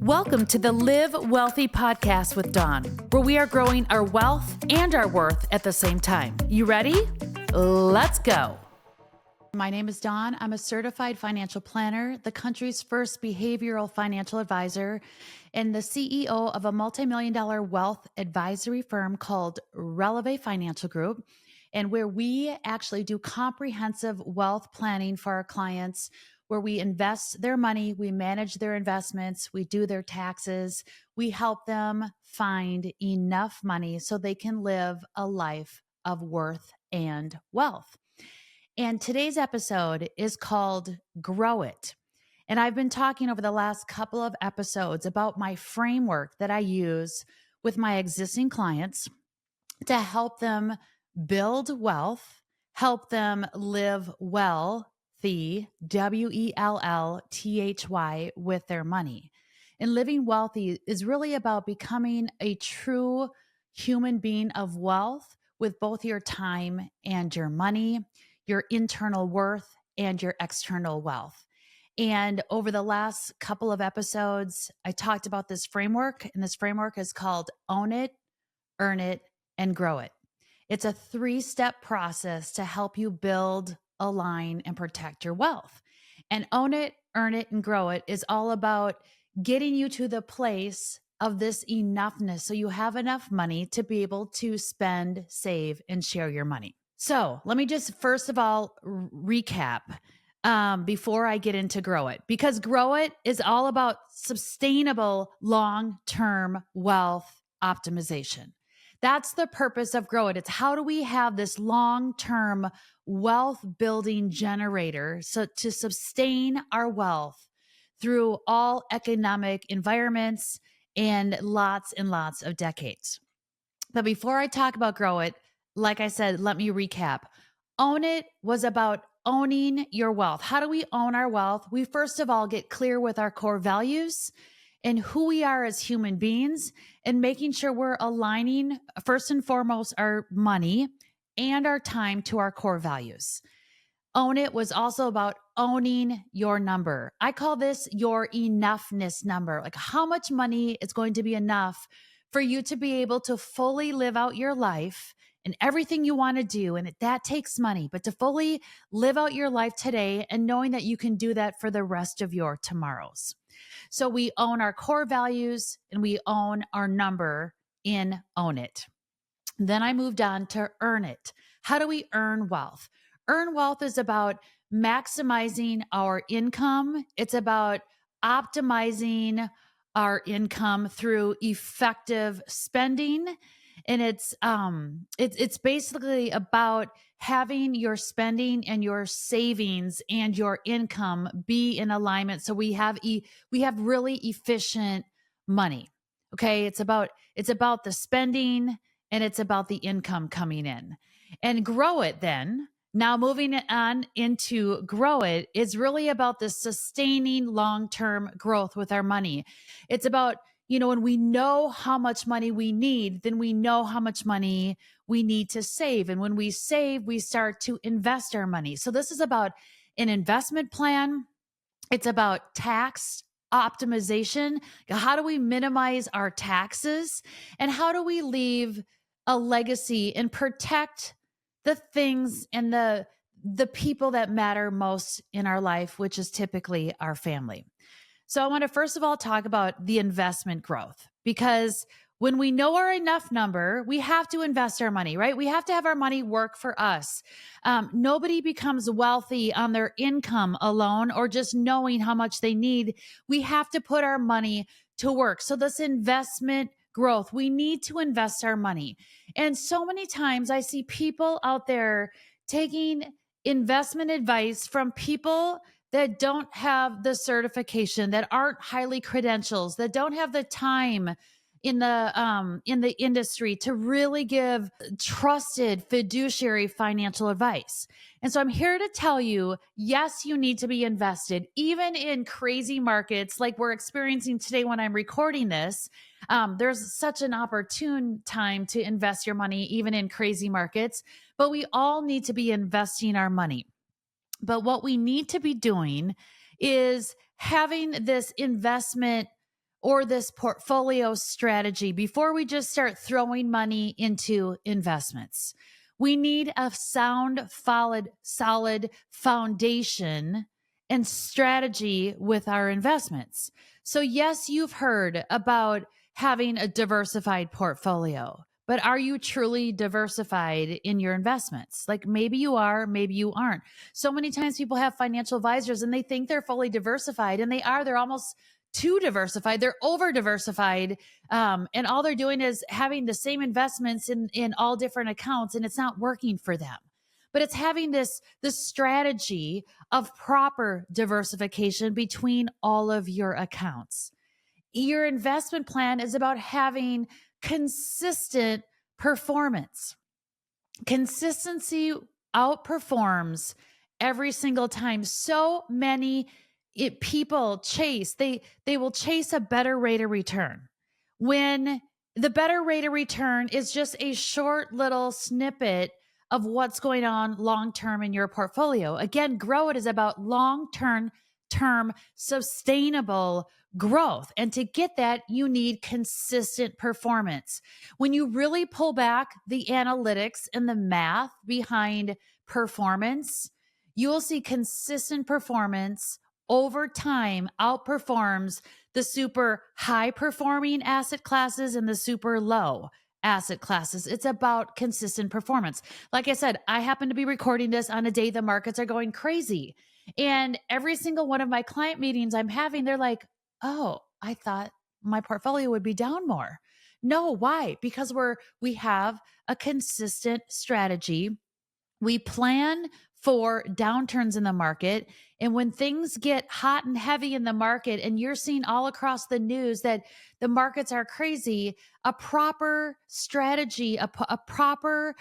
Welcome to the Live Wealthy podcast with Dawn, where we are growing our wealth and our worth at the same time. You ready? Let's go. My name is Dawn. I'm a certified financial planner, the country's first behavioral financial advisor, and the CEO of a multi-million-dollar wealth advisory firm called RELEVÉ Financial Group, and where we actually do comprehensive wealth planning for our clients, where we invest their money, we manage their investments, we do their taxes, we help them find enough money so they can live a life of worth and wealth. And today's episode is called Grow It. And I've been talking over the last couple of episodes about my framework that I use with my existing clients to help them build wealth, help them live well, WELLTHY, with their money. And living wealthy is really about becoming a true human being of wealth with both your time and your money, your internal worth and your external wealth. And over the last couple of episodes, I talked about this framework, and this framework is called Own It, Earn It, and Grow It. It's a 3-step process to help you build, align, and protect your wealth. And Own It, Earn It, and Grow It is all about getting you to the place of this enoughness so you have enough money to be able to spend, save, and share your money. So let me just first of all recap before I get into Grow It, because Grow It is all about sustainable long-term wealth optimization. That's the purpose of Grow It. It's how do we have this long-term wealth building generator so to sustain our wealth through all economic environments and lots of decades. But before I talk about Grow It, like I said, let me recap. Own It was about owning your wealth. How do we own our wealth? We first of all get clear with our core values and who we are as human beings, and making sure we're aligning, first and foremost, our money and our time to our core values. Own It was also about owning your number. I call this your enoughness number, like how much money is going to be enough for you to be able to fully live out your life and everything you want to do. And that takes money, but to fully live out your life today and knowing that you can do that for the rest of your tomorrows. So we own our core values and we own our number in Own It. Then I moved on to Earn It. How do we earn wealth? Earn wealth is about maximizing our income. It's about optimizing our income through effective spending. And it's basically about having your spending and your savings and your income be in alignment. So we have really efficient money. Okay. It's about the spending and it's about the income coming in. And Grow It then, now moving it on into Grow It, is really about the sustaining long-term growth with our money. It's about, when we know how much money we need, then we know how much money we need to save. And when we save, we start to invest our money. So this is about an investment plan. It's about tax optimization. How do we minimize our taxes? And how do we leave a legacy and protect the things and the people that matter most in our life, which is typically our family. So I want to first of all talk about the investment growth, because when we know our enough number, we have to invest our money, right? We have to have our money work for us. Nobody becomes wealthy on their income alone or just knowing how much they need. We have to put our money to work. So this investment growth, we need to invest our money. And so many times I see people out there taking investment advice from people that don't have the certification, that aren't highly credentialed, that don't have the time in the industry to really give trusted fiduciary financial advice. And so I'm here to tell you, yes, you need to be invested, even in crazy markets like we're experiencing today when I'm recording this. There's such an opportune time to invest your money, even in crazy markets, but we all need to be investing our money. But what we need to be doing is having this investment or this portfolio strategy before we just start throwing money into investments. We need a sound, solid foundation and strategy with our investments. So, yes, you've heard about having a diversified portfolio, but are you truly diversified in your investments? Like maybe you are, maybe you aren't. So many times people have financial advisors and they think they're fully diversified, and they are. They're almost too diversified. They're over diversified. And all they're doing is having the same investments in all different accounts, and it's not working for them. But it's having this strategy of proper diversification between all of your accounts. Your investment plan is about having consistent performance. Consistency outperforms every single time. So many people they will chase a better rate of return, when the better rate of return is just a short little snippet of what's going on long term in your portfolio. Again, Grow It is about long term sustainable growth. And to get that, you need consistent performance. When you really pull back the analytics and the math behind performance, you will see consistent performance over time outperforms the super high performing asset classes and the super low asset classes. It's about consistent performance. Like I said, I happen to be recording this on a day the markets are going crazy. And every single one of my client meetings I'm having, they're like, oh, I thought my portfolio would be down more. No, why? Because we have a consistent strategy. We plan for downturns in the market. And when things get hot and heavy in the market, and you're seeing all across the news that the markets are crazy, a proper strategy, a proper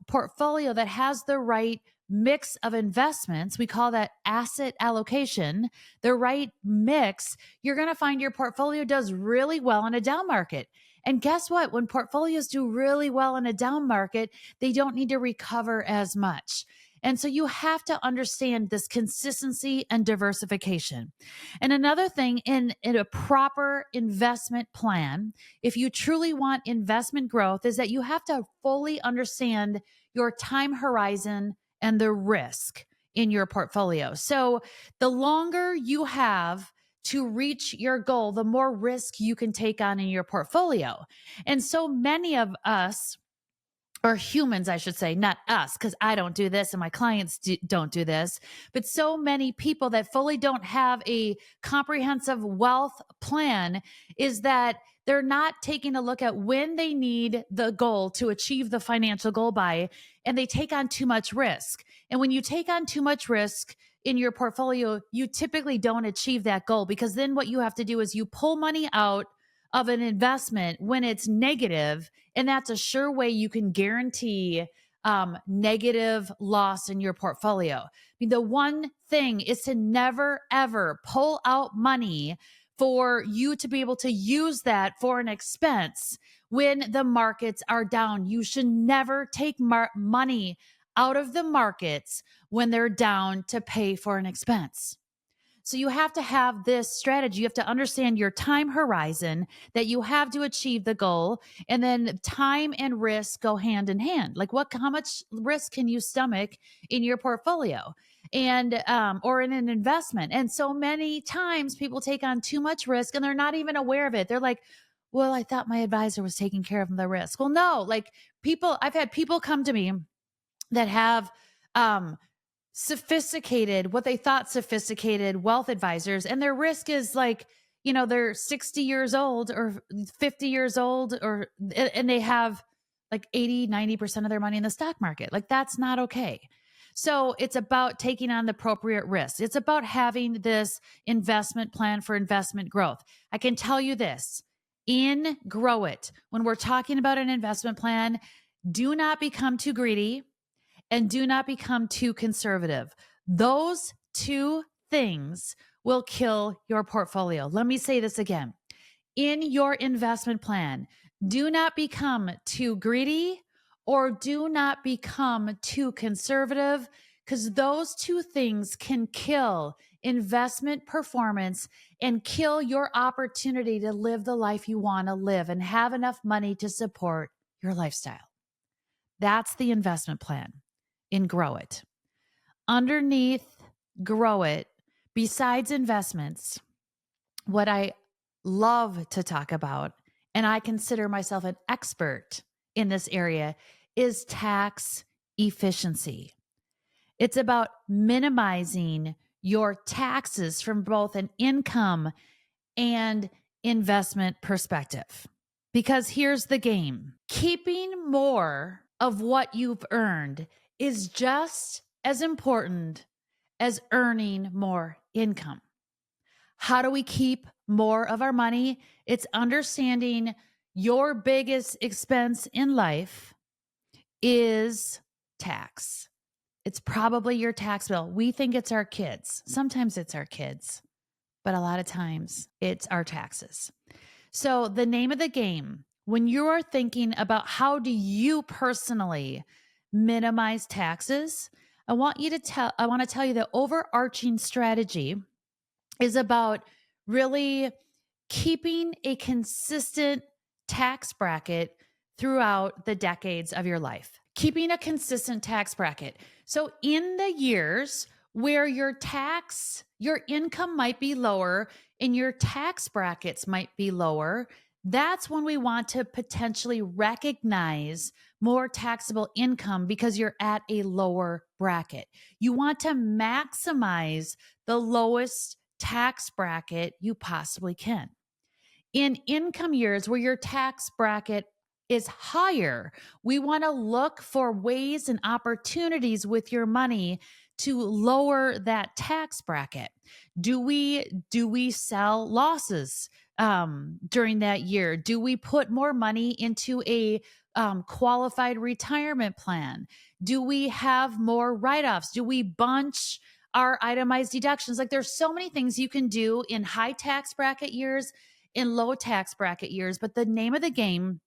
portfolio that has the right mix of investments, we call that asset allocation, the right mix, you're going to find your portfolio does really well in a down market. And guess what? When portfolios do really well in a down market, they don't need to recover as much. And so you have to understand this consistency and diversification. And another thing in a proper investment plan, if you truly want investment growth, is that you have to fully understand your time horizon and the risk in your portfolio. So the longer you have to reach your goal, the more risk you can take on in your portfolio. And so many of us, or humans, I should say, not us, because I don't do this and my clients don't do this, but so many people that fully don't have a comprehensive wealth plan, is that they're not taking a look at when they need the goal to achieve the financial goal by, and they take on too much risk. And when you take on too much risk in your portfolio, you typically don't achieve that goal, because then what you have to do is you pull money out of an investment when it's negative, and that's a sure way you can guarantee negative loss in your portfolio. I mean, the one thing is to never, ever pull out money for you to be able to use that for an expense when the markets are down. You should never take money out of the markets when they're down to pay for an expense. So you have to have this strategy. You have to understand your time horizon that you have to achieve the goal. And then time and risk go hand in hand. Like how much risk can you stomach in your portfolio and, or in an investment? And so many times people take on too much risk and they're not even aware of it. They're like, well, I thought my advisor was taking care of the risk. Well, no, like I've had people come to me that have, what they thought sophisticated wealth advisors, and their risk is like, they're 60 years old or 50 years old, and they have like 80-90% of their money in the stock market. Like, that's not okay. So it's about taking on the appropriate risks. It's about having this investment plan for investment growth. I can tell you this, in Grow It, when we're talking about an investment plan, do not become too greedy and do not become too conservative. Those two things will kill your portfolio. Let me say this again. In your investment plan, do not become too greedy or do not become too conservative, because those two things can kill investment performance and kill your opportunity to live the life you want to live and have enough money to support your lifestyle. That's the investment plan in Grow It. Underneath Grow It, besides investments, what I love to talk about, and I consider myself an expert in this area, is tax efficiency. It's about minimizing your taxes from both an income and investment perspective. Because here's the game: keeping more of what you've earned is just as important as earning more income. How do we keep more of our money? It's understanding your biggest expense in life is tax. It's probably your tax bill. We think it's our kids. Sometimes it's our kids, but a lot of times it's our taxes. So the name of the game, when you are thinking about how do you personally minimize taxes, I want to tell you the overarching strategy is about really keeping a consistent tax bracket throughout the decades of your life. Keeping a consistent tax bracket. So in the years where your income might be lower and your tax brackets might be lower, that's when we want to potentially recognize more taxable income because you're at a lower bracket. You want to maximize the lowest tax bracket you possibly can. In income years where your tax bracket is higher, we want to look for ways and opportunities with your money to lower that tax bracket. Do we sell losses during that year? Do we put more money into a qualified retirement plan? Do we have more write-offs? Do we bunch our itemized deductions? Like, there's so many things you can do in high tax bracket years, in low tax bracket years, but the name of the game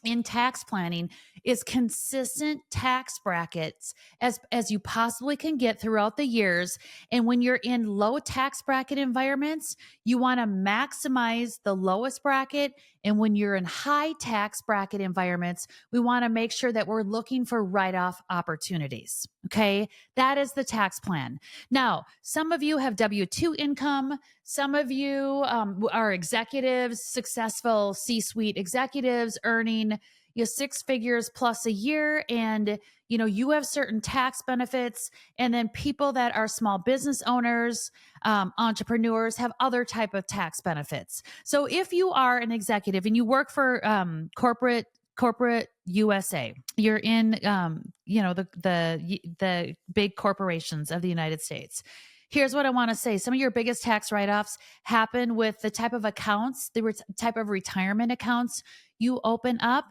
in tax planning is consistent tax brackets as you possibly can get throughout the years. And when you're in low tax bracket environments, you want to maximize the lowest bracket. And when you're in high tax bracket environments, we want to make sure that we're looking for write-off opportunities. Okay. That is the tax plan. Now, some of you have W-2 income. Some of you are executives, successful C-suite executives earning six figures plus a year, and you have certain tax benefits. And then people that are small business owners, entrepreneurs, have other type of tax benefits. So if you are an executive and you work for corporate USA, you're in the big corporations of the United States. Here's what I want to say. Some of your biggest tax write-offs happen with the type of accounts, the type of retirement accounts you open up,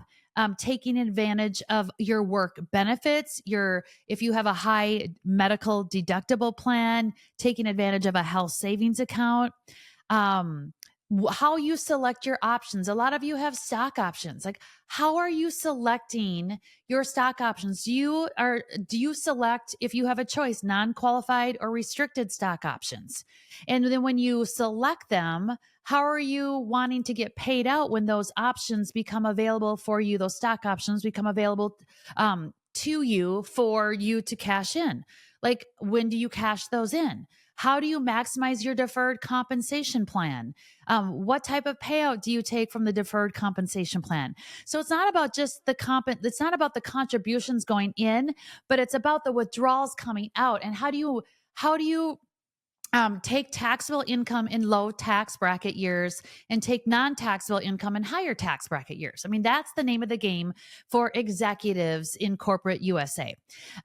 taking advantage of your work benefits, if you have a high medical deductible plan, taking advantage of a health savings account, how you select your options. A lot of you have stock options. Like, how are you selecting your stock options? Do you select, if you have a choice, non-qualified or restricted stock options? And then when you select them, how are you wanting to get paid out when those options become available for you? Those stock options become available to you for you to cash in. Like, when do you cash those in? How do you maximize your deferred compensation plan? What type of payout do you take from the deferred compensation plan? So it's not about just it's not about the contributions going in, but it's about the withdrawals coming out. And how do you take taxable income in low tax bracket years and take non-taxable income in higher tax bracket years? I mean, that's the name of the game for executives in corporate USA.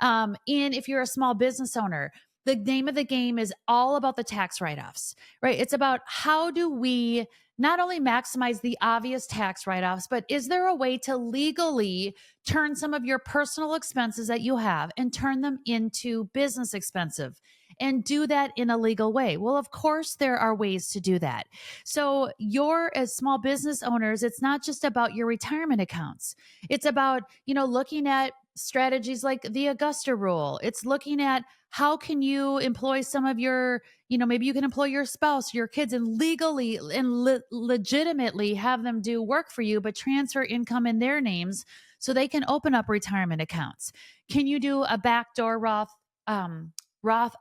And if you're a small business owner, the name of the game is all about the tax write-offs, right? It's about how do we not only maximize the obvious tax write-offs, but is there a way to legally turn some of your personal expenses that you have and turn them into business expenses and do that in a legal way? Well, of course, there are ways to do that. So as small business owners, it's not just about your retirement accounts. It's about, looking at strategies like the Augusta rule. It's looking at How can you employ some of your, maybe you can employ your spouse, your kids, and legally and legitimately have them do work for you, but transfer income in their names so they can open up retirement accounts? Can you do a backdoor Roth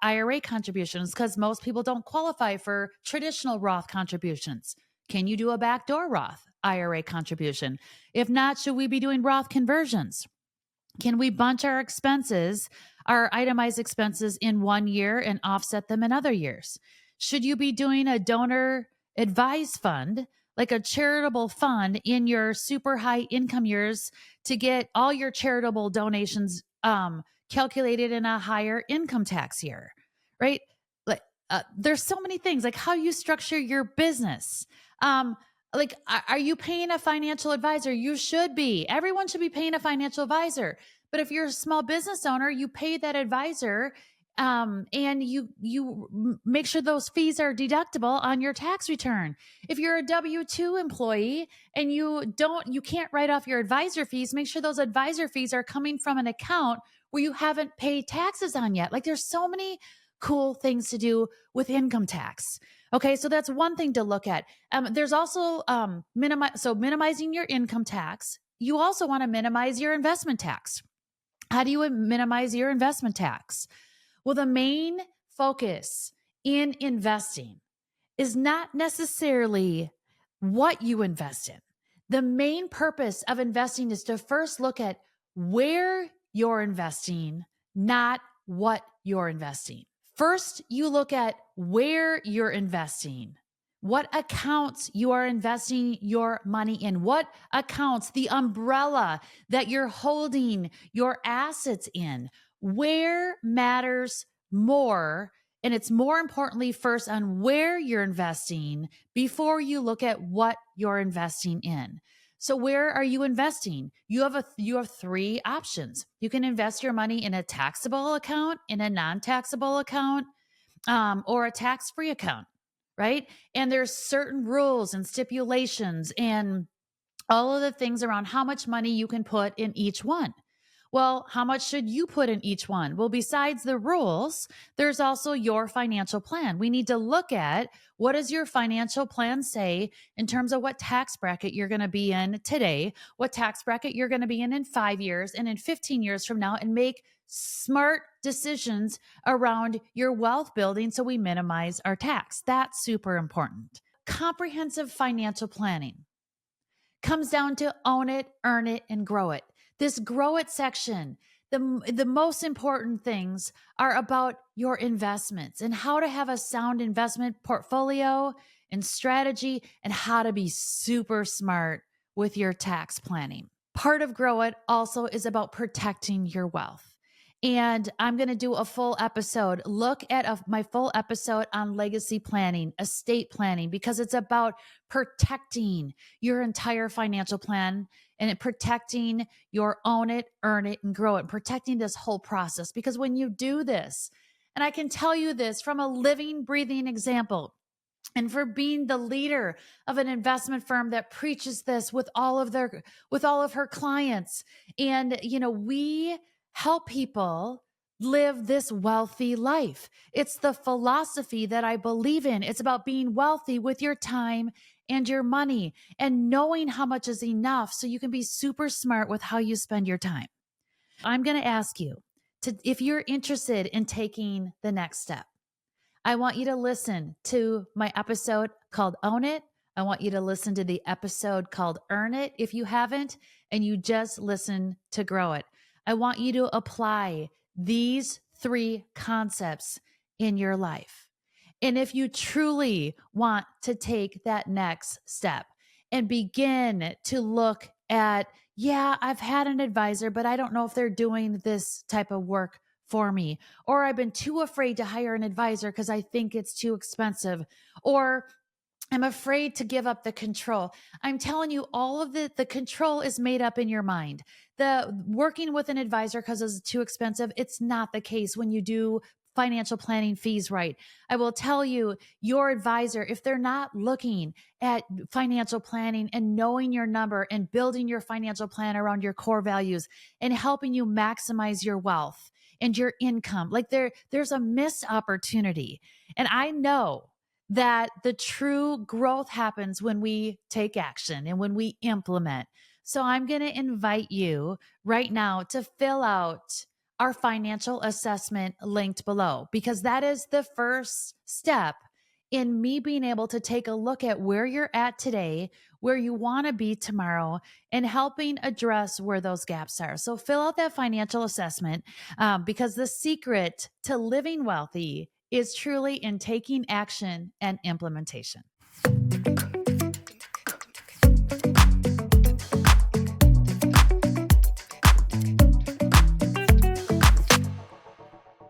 IRA contributions, because most people don't qualify for traditional Roth contributions? Can you do a backdoor Roth IRA contribution? If not, should we be doing Roth conversions? Can we bunch our expenses, our itemized expenses, in one year and offset them in other years? Should you be doing a donor advised fund, like a charitable fund in your super high income years to get all your charitable donations calculated in a higher income tax year, right? Like, there's so many things, like how you structure your business. Like, are you paying a financial advisor? You should be. Everyone should be paying a financial advisor. But if you're a small business owner, you pay that advisor, and you make sure those fees are deductible on your tax return. If you're a W-2 employee and you can't write off your advisor fees, make sure those advisor fees are coming from an account where you haven't paid taxes on yet. Like, there's so many cool things to do with income tax. Okay, so that's one thing to look at. There's also minimizing your income tax. You also want to minimize your investment tax. How do you minimize your investment tax? Well, the main focus in investing is not necessarily what you invest in. The main purpose of investing is to first look at where you're investing, not what you're investing. First, you look at where you're investing, what accounts you are investing your money in, what accounts, the umbrella that you're holding your assets in, where matters more. And it's more importantly first on where you're investing before you look at what you're investing in. So where are you investing? You have three options. You can invest your money in a taxable account, in a non-taxable account, or a tax-free account, right? And there's certain rules and stipulations and all of the things around how much money you can put in each one. Well, how much should you put in each one? Well, besides the rules, there's also your financial plan. We need to look at, what does your financial plan say in terms of what tax bracket you're going to be in today, what tax bracket you're going to be in 5 years and in 15 years from now, and make smart decisions around your wealth building so we minimize our tax. That's super important. Comprehensive financial planning comes down to own it, earn it, and grow it. This grow it section, the most important things are about your investments and how to have a sound investment portfolio and strategy, and how to be super smart with your tax planning. Part of grow it also is about protecting your wealth. And I'm going to do a full episode. Look at my full episode on legacy planning, estate planning, because it's about protecting your entire financial plan and protecting your own it, earn it, and grow it, protecting this whole process. Because when you do this, and I can tell you this from a living, breathing example, and for being the leader of an investment firm that preaches this with all of her clients. And, we help people live this wealthy life. It's the philosophy that I believe in. It's about being wealthy with your time and your money and knowing how much is enough so you can be super smart with how you spend your time. I'm going to ask you if you're interested in taking the next step. I want you to listen to my episode called Own It. I want you to listen to the episode called Earn It if you haven't, and you just listen to Grow It. I want you to apply these three concepts in your life. And if you truly want to take that next step and begin to look at, I've had an advisor, but I don't know if they're doing this type of work for me, or I've been too afraid to hire an advisor because I think it's too expensive, or I'm afraid to give up the control. I'm telling you, all of the control is made up in your mind. The working with an advisor because it's too expensive, it's not the case when you do financial planning fees right. I will tell you, your advisor, if they're not looking at financial planning and knowing your number and building your financial plan around your core values and helping you maximize your wealth and your income, like there's a missed opportunity. And I know that the true growth happens when we take action and when we implement. So I'm going to invite you right now to fill out our financial assessment linked below, because that is the first step in me being able to take a look at where you're at today, where you want to be tomorrow, and helping address where those gaps are. So fill out that financial assessment, because the secret to living wealthy is truly in taking action and implementation.